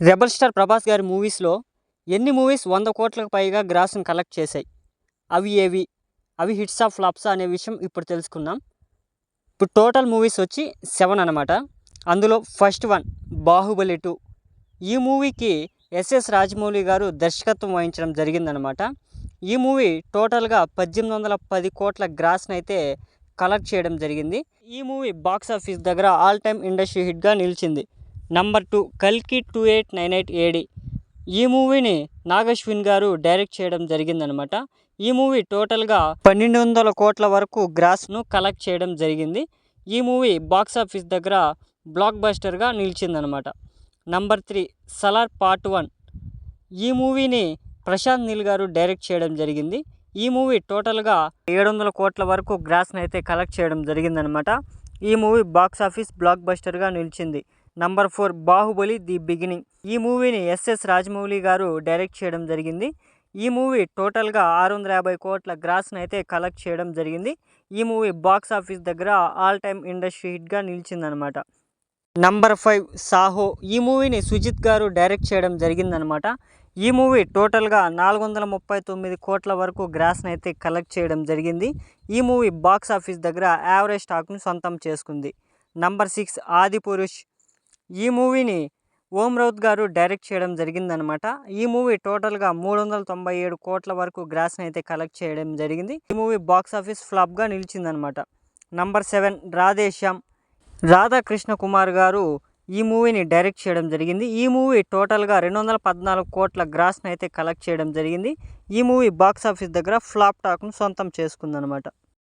Rebel star Prabhas గారి మూవీస్లో ఎన్ని మూవీస్ 100 కోట్లకు పైగా గ్రాస్ను కలెక్ట్ చేశాయి? అవి ఏవి? అవి హిట్సా ఫ్లాప్సా అనే విషయం ఇప్పుడు తెలుసుకుందాం. ఇప్పుడు టోటల్ మూవీస్ వచ్చి 7 అనమాట. అందులో ఫస్ట్ వన్ బాహుబలి 2. ఈ మూవీకి ఎస్ఎస్ రాజమౌళి గారు దర్శకత్వం వహించడం జరిగిందనమాట. ఈ మూవీ టోటల్గా 1810 కోట్ల గ్రాస్ని అయితే కలెక్ట్ చేయడం జరిగింది. ఈ మూవీ బాక్స్ ఆఫీస్ దగ్గర ఆల్ టైమ్ ఇండస్ట్రీ హిట్గా నిలిచింది. నంబర్ 2 కల్కి 2898 ఏడి. ఈ మూవీని నాగశ్విన్ గారు డైరెక్ట్ చేయడం జరిగిందనమాట. ఈ మూవీ టోటల్గా 1200 కోట్ల వరకు గ్రాస్ను కలెక్ట్ చేయడం జరిగింది. ఈ మూవీ బాక్స్ ఆఫీస్ దగ్గర బ్లాక్ బస్టర్గా నిలిచిందనమాట. Number 3 Salaar part 1. ఈ మూవీని ప్రశాంత్ నీల్ గారు డైరెక్ట్ చేయడం జరిగింది. ఈ మూవీ టోటల్గా 700 కోట్ల వరకు గ్రాస్ని అయితే కలెక్ట్ చేయడం జరిగిందనమాట. ఈ మూవీ బాక్స్ ఆఫీస్ బ్లాక్ బస్టర్గా నిలిచింది. Number 4 Baahubali the beginning. ఈ మూవీని ఎస్ఎస్ రాజమౌళి గారు డైరెక్ట్ చేయడం జరిగింది. ఈ మూవీ టోటల్గా 650 కోట్ల గ్రాస్ని అయితే కలెక్ట్ చేయడం జరిగింది. ఈ మూవీ బాక్స్ ఆఫీస్ దగ్గర ఆల్ టైమ్ ఇండస్ట్రీ హిట్గా నిలిచిందనమాట. నంబర్ 5 సాహో. ఈ మూవీని సుజిత్ గారు డైరెక్ట్ చేయడం జరిగిందనమాట. ఈ మూవీ టోటల్గా 439 కోట్ల వరకు గ్రాస్ని అయితే కలెక్ట్ చేయడం జరిగింది. ఈ మూవీ బాక్స్ ఆఫీస్ దగ్గర యావరేజ్ స్టాక్ను సొంతం చేసుకుంది. నంబర్ 6 ఆదిపురుష్. ఈ మూవీని ఓం రౌత్ గారు డైరెక్ట్ చేయడం జరిగిందనమాట. ఈ మూవీ టోటల్గా 397 కోట్ల వరకు గ్రాస్ని అయితే కలెక్ట్ చేయడం జరిగింది. ఈ మూవీ బాక్స్ ఆఫీస్ ఫ్లాప్గా నిలిచిందనమాట. నంబర్ 7 రాధేశ్యామ్. రాధాకృష్ణ కుమార్ గారు ఈ మూవీని డైరెక్ట్ చేయడం జరిగింది. ఈ మూవీ టోటల్గా 214 కోట్ల గ్రాస్ని అయితే కలెక్ట్ చేయడం జరిగింది. ఈ మూవీ బాక్స్ ఆఫీస్ దగ్గర ఫ్లాప్ టాక్ను సొంతం చేసుకుందనమాట.